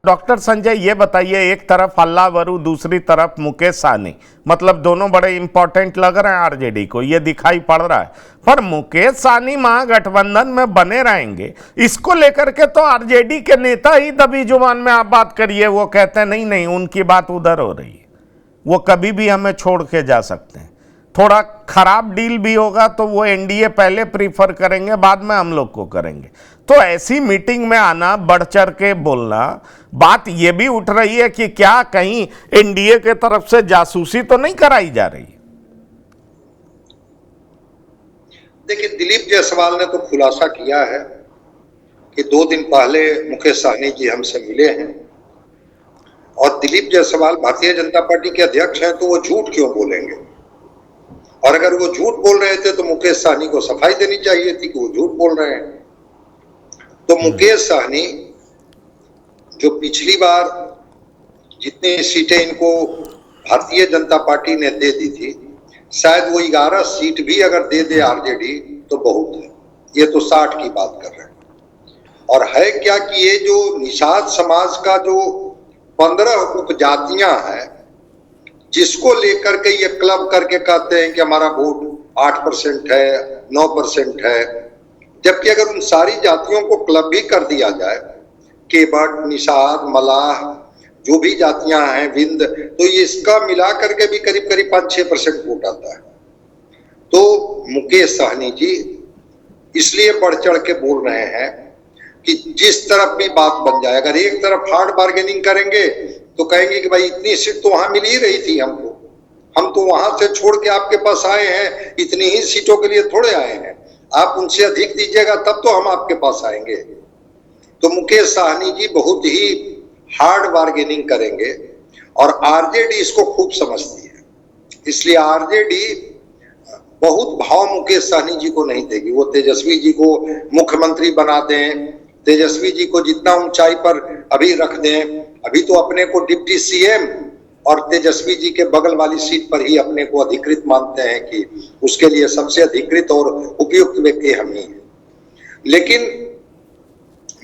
Doctor Sanjay, ये बताइए, एक तरफ अल्लाह वरू, दूसरी तरफ मुकेश सहनी, मतलब दोनों बड़े इंपॉर्टेंट लग रहे हैं आरजेडी को, ये दिखाई पड़ रहा है। पर मुकेश सहनी महागठबंधन में बने रहेंगे, इसको लेकर के तो आरजेडी के नेता ही दबी जुबान में आप बात करिए, वो कहते हैं नहीं नहीं उनकी बात उधर हो रही है, वो कभी भी हमें छोड़ के जा सकते हैं। थोड़ा खराब डील भी होगा तो वो एनडीए पहले प्रीफर करेंगे, बाद में हम लोग को करेंगे। तो ऐसी मीटिंग में आना, बढ़ चढ़ के बोलना, बात ये भी उठ रही है कि क्या कहीं एनडीए के तरफ से जासूसी तो नहीं कराई जा रही? देखिए, दिलीप जायसवाल ने तो खुलासा किया है कि 2 दिन पहले मुकेश सहनी जी हमसे मिले हैं, और दिलीप जायसवाल भारतीय जनता पार्टी के अध्यक्ष हैं, तो वो झूठ क्यों बोलेंगे? और अगर वो झूठ बोल रहे थे तो मुकेश सहनी को सफाई देनी चाहिए थी कि वो झूठ बोल रहे हैं। तो मुकेश सहनी जो पिछली बार जितनी सीटें इनको भारतीय जनता पार्टी ने दे दी थी, शायद वो 11 सीट भी अगर दे दे आरजेडी तो बहुत है। ये तो 60 की बात कर रहे हैं। और है क्या कि ये जो निषाद समाज का जो 15 उपजातियां हैं, जिसको लेकर के ये क्लब करके कहते हैं कि हमारा वोट 8% है, 9% है, जबकि अगर उन सारी जातियों को क्लब भी कर दिया जाए, केवट, निषाद, मलाह, जो भी जातियां हैं, विंद, तो ये इसका मिला करके भी करीब करीब 5-6% वोट आता है। तो मुकेश सहनी जी इसलिए बढ़ चढ़ के बोल रहे हैं कि जिस तरफ भी बात बन जाए, अगर एक तरफ हार्ड बार्गेनिंग करेंगे तो कहेंगे कि भाई इतनी सीट तो वहां मिल ही रही थी हमको, हम तो वहां से छोड़ के आपके पास आए हैं, इतनी ही सीटों के लिए थोड़े आए हैं, आप उनसे अधिक दीजिएगा तब तो हम आपके पास आएंगे। तो मुकेश सहनी जी बहुत ही हार्ड बार्गेनिंग करेंगे, और आरजेडी इसको खूब समझती है, इसलिए आरजेडी बहुत भाव मुकेश सहनी जी को नहीं देगी। वो तेजस्वी जी को मुख्यमंत्री बना दें, तेजस्वी जी को जितना ऊंचाई पर अभी रख दें, अभी तो अपने को डिप्टी सीएम और तेजस्वी जी के बगल वाली सीट पर ही अपने को अधिकृत मानते हैं कि उसके लिए सबसे अधिकृत और उपयुक्त व्यक्ति हम ही हैं। लेकिन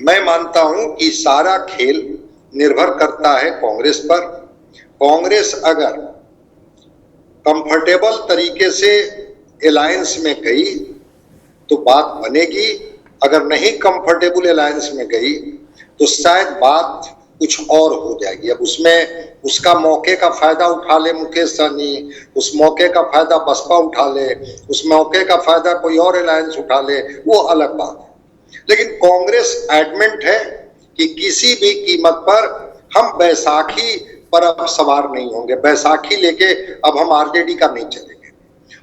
मैं मानता हूं कि सारा खेल निर्भर करता है कांग्रेस पर। कांग्रेस अगर कंफर्टेबल तरीके से अलायंस में गई तो बात बनेगी, अगर नहीं कंफर्टेबल अलायंस में गई तो शायद बात कुछ और हो जाएगी। अब उसमें उसका मौके का फायदा उठा ले मुकेश सहनी, उस मौके का फायदा बसपा उठा ले, उस मौके का फायदा कोई और अलायंस उठा ले, वो अलग बात है। लेकिन कांग्रेस एडमेंट है कि किसी भी कीमत पर हम बैसाखी पर अब सवार नहीं होंगे, बैसाखी लेके अब हम आरजेडी का नहीं चलेंगे।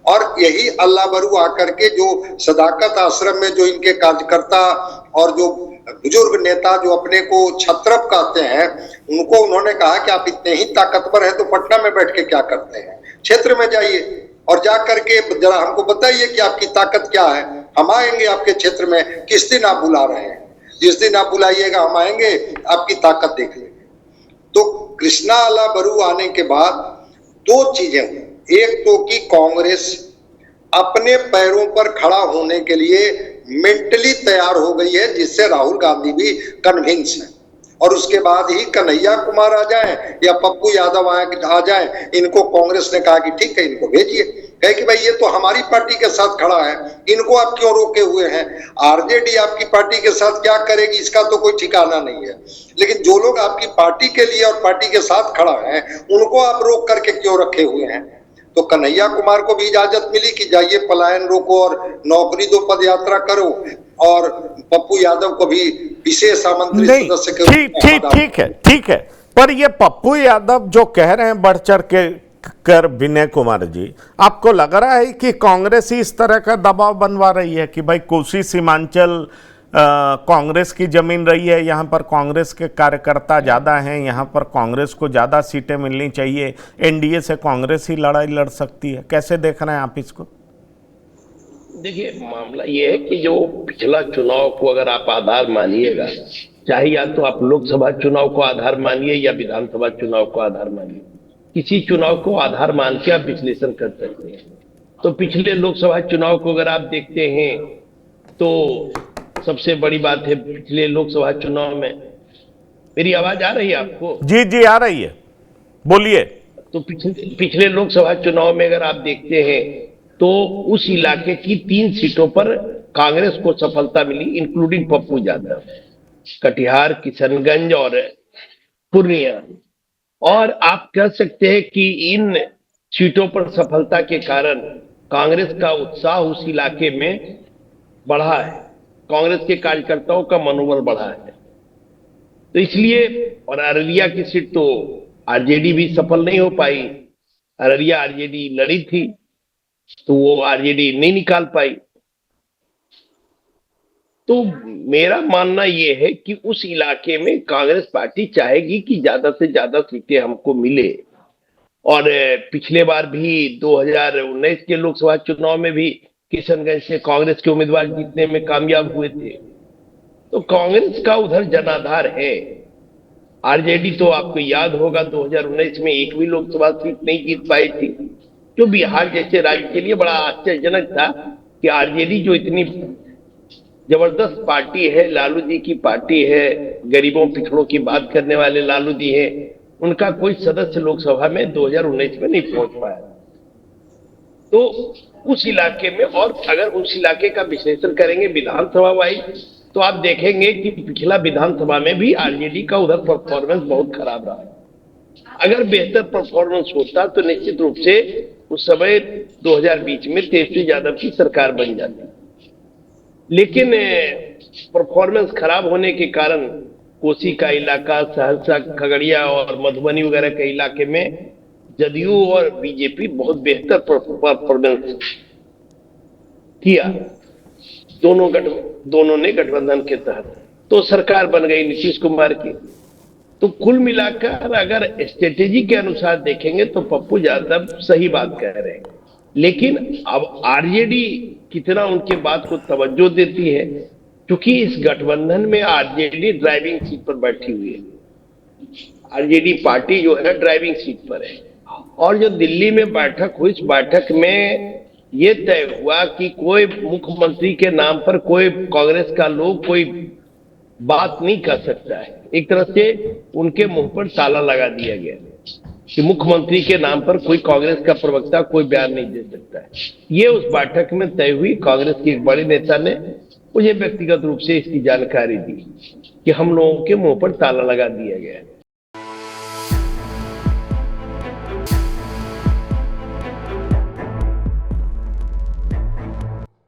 और यही अल्लाह बरू आकर के जो सदाकत आश्रम में जो इनके कार्यकर्ता और जो बुजुर्ग नेता जो अपने को छत्रप कहते हैं, उनको उन्होंने कहा कि आप इतने ही ताकतवर हैं तो पटना में बैठ के क्या करते हैं, क्षेत्र में जाइए और जा करके जरा हमको बताइए कि आपकी ताकत क्या है, हम आएंगे आपके क्षेत्र में। किस दिन आप बुला रहे हैं? जिस दिन आप बुलाइएगा हम आएंगे, आपकी ताकत देख लेंगे। तो कृष्णा अल्लाह बरू आने के बाद 2 चीजें हुई। एक तो कि कांग्रेस अपने पैरों पर खड़ा होने के लिए मेंटली तैयार हो गई है, जिससे राहुल गांधी भी कन्विंस है। और उसके बाद ही कन्हैया कुमार आ जाए या पप्पू यादव आ जाए, इनको कांग्रेस ने कहा कि ठीक है इनको भेजिए, कहे कि भाई ये तो हमारी पार्टी के साथ खड़ा है, इनको आप क्यों रोके हुए हैं? आरजेडी आपकी पार्टी के साथ क्या करेगी इसका तो कोई ठिकाना नहीं है, लेकिन जो लोग आपकी पार्टी के लिए और पार्टी के साथ खड़ा है उनको आप रोक करके क्यों रखे हुए हैं? तो कन्हैया कुमार को भी इजाजत मिली कि जाइए पलायन रोको और नौकरी दो, पद यात्रा करो, और पप्पू यादव को भी विशेष आमंत्रित सदस्य के ठीक है। पर ये पप्पू यादव जो कह रहे हैं बढ़ चढ़ के कर विनय कुमार जी, आपको लग रहा है कि कांग्रेस ही इस तरह का दबाव बनवा रही है कि भाई कोसी सीमांचल कांग्रेस की जमीन रही है, यहाँ पर कांग्रेस के कार्यकर्ता ज़्यादा हैं, यहाँ पर कांग्रेस को ज़्यादा सीटें मिलनी चाहिए, एनडीए से कांग्रेस ही लड़ाई लड़ सकती है? कैसे देख रहे हैं आप इसको? देखिए, मामला ये है कि जो पिछला चुनाव को अगर आप आधार मानिएगा, चाहे या तो आप लोकसभा चुनाव को आधार मानिए या विधानसभा चुनाव को आधार मानिए, किसी चुनाव को आधार मान के आप विश्लेषण कर सकते हैं। तो पिछले लोकसभा चुनाव को अगर आप देखते हैं तो सबसे बड़ी बात है, पिछले लोकसभा चुनाव में मेरी आवाज आ रही है आपको? जी जी आ रही है, बोलिए। तो पिछले लोकसभा चुनाव में अगर आप देखते हैं तो उस इलाके की 3 सीटों पर कांग्रेस को सफलता मिली, इंक्लूडिंग पप्पू यादव, कटिहार, किशनगंज और पूर्णिया। और आप कह सकते हैं कि इन सीटों पर सफलता के कारण कांग्रेस का उत्साह उस इलाके में बढ़ा है, कांग्रेस के कार्यकर्ताओं का मनोबल बढ़ा है। तो इसलिए, और अररिया की सीट तो आरजेडी भी सफल नहीं हो पाई, अररिया आरजेडी लड़ी थी तो वो आरजेडी नहीं निकाल पाई। तो मेरा मानना यह है कि उस इलाके में कांग्रेस पार्टी चाहेगी कि ज्यादा से ज्यादा सीटें हमको मिले। और पिछले बार भी 2019 के लोकसभा चुनाव में भी किशनगंज से कांग्रेस के उम्मीदवार जीतने में कामयाब हुए थे। तो कांग्रेस का उधर जनाधार है। आरजेडी तो आपको याद होगा 2019 में एक भी लोकसभा सीट नहीं जीत पाई थी, जो बिहार जैसे राज्य के लिए बड़ा आश्चर्यजनक था कि आरजेडी जो इतनी जबरदस्त पार्टी है, लालू जी की पार्टी है, गरीबों पिछड़ों की बात करने वाले लालू जी है, उनका कोई सदस्य लोकसभा में 2019 में नहीं पहुंच पाया। तो उस इलाके में, और अगर उस इलाके का विश्लेषण करेंगे विधानसभा वाइज, तो आप देखेंगे कि पिछला विधानसभा में भी आरजेडी का उधर परफॉर्मेंस बहुत खराब रहा। अगर बेहतर परफॉर्मेंस होता तो निश्चित रूप से उस समय 2020 में तेजस्वी यादव की सरकार बन जाती। लेकिन परफॉर्मेंस खराब होने के कारण कोसी का इलाका, सहरसा, खगड़िया और मधुबनी वगैरह के इलाके में जदयू और बीजेपी बहुत बेहतर परफॉर्मेंस किया। दोनों ने गठबंधन के तहत तो सरकार बन गई नीतीश कुमार की। तो कुल मिलाकर अगर स्ट्रेटेजी के अनुसार देखेंगे तो पप्पू यादव सही बात कह रहे हैं, लेकिन अब आरजेडी कितना उनके बात को तवज्जो देती है, क्योंकि इस गठबंधन में आरजेडी ड्राइविंग सीट पर बैठी हुई है। आरजेडी पार्टी जो है ड्राइविंग सीट पर है। और जो दिल्ली में बैठक हुई, इस बैठक में ये तय हुआ कि कोई मुख्यमंत्री के नाम पर कोई कांग्रेस का लोग कोई बात नहीं कर सकता है। एक तरह से उनके मुंह पर ताला लगा दिया गया कि मुख्यमंत्री के नाम पर कोई कांग्रेस का प्रवक्ता कोई बयान नहीं दे सकता है। ये उस बैठक में तय हुई। कांग्रेस के एक बड़े नेता ने मुझे व्यक्तिगत रूप से इसकी जानकारी दी कि हम लोगों के मुंह पर ताला लगा दिया गया है।